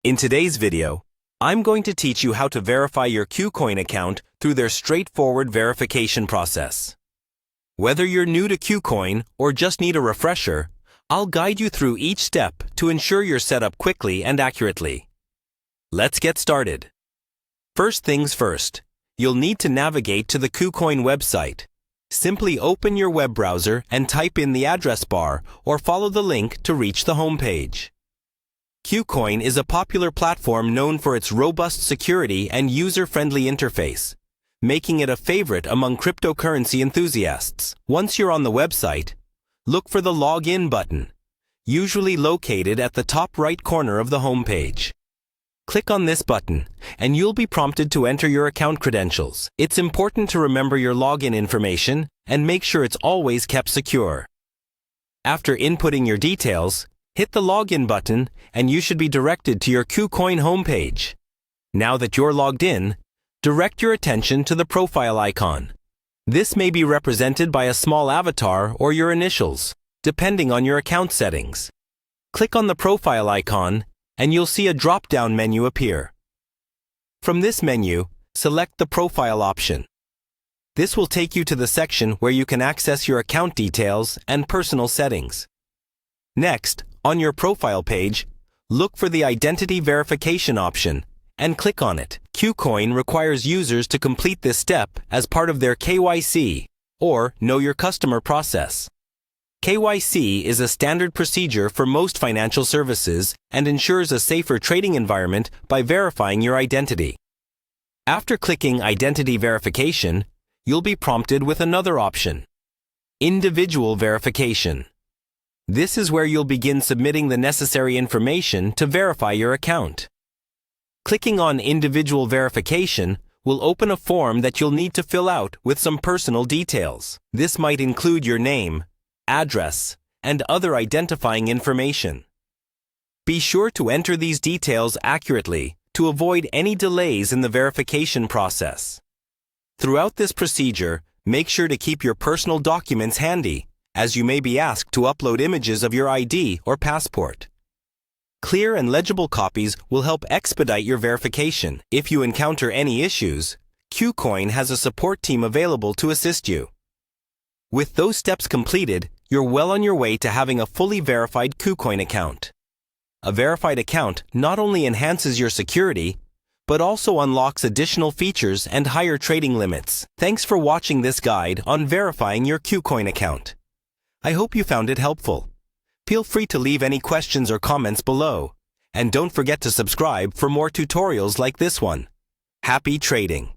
In today's video, I'm going to teach you how to verify your Kucoin account through their straightforward verification process. Whether you're new to Kucoin or just need a refresher, I'll guide you through each step to ensure you're set up quickly and accurately. Let's get started. First things first, you'll need to navigate to the Kucoin website. Simply open your web browser and type in the address bar or follow the link to reach the homepage. Kucoin is a popular platform known for its robust security and user-friendly interface, making it a favorite among cryptocurrency enthusiasts. Once you're on the website, look for the Login button, usually located at the top right corner of the homepage. Click on this button, and you'll be prompted to enter your account credentials. It's important to remember your login information and make sure it's always kept secure. After inputting your details, hit the Login button, and you should be directed to your Kucoin homepage. Now that you're logged in, direct your attention to the profile icon. This may be represented by a small avatar or your initials, depending on your account settings. Click on the profile icon, and you'll see a drop-down menu appear. From this menu, select the Profile option. This will take you to the section where you can access your account details and personal settings. Next, on your profile page, look for the Identity Verification option and click on it. Kucoin requires users to complete this step as part of their KYC, or Know Your Customer process. KYC is a standard procedure for most financial services and ensures a safer trading environment by verifying your identity. After clicking Identity Verification, you'll be prompted with another option, Individual Verification. This is where you'll begin submitting the necessary information to verify your account. Clicking on Individual Verification will open a form that you'll need to fill out with some personal details. This might include your name, address, and other identifying information. Be sure to enter these details accurately to avoid any delays in the verification process. Throughout this procedure, make sure to keep your personal documents handy, as you may be asked to upload images of your ID or passport. Clear and legible copies will help expedite your verification. If you encounter any issues, Kucoin has a support team available to assist you. With those steps completed, you're well on your way to having a fully verified Kucoin account. A verified account not only enhances your security, but also unlocks additional features and higher trading limits. Thanks for watching this guide on verifying your Kucoin account. I hope you found it helpful. Feel free to leave any questions or comments below. And don't forget to subscribe for more tutorials like this one. Happy trading!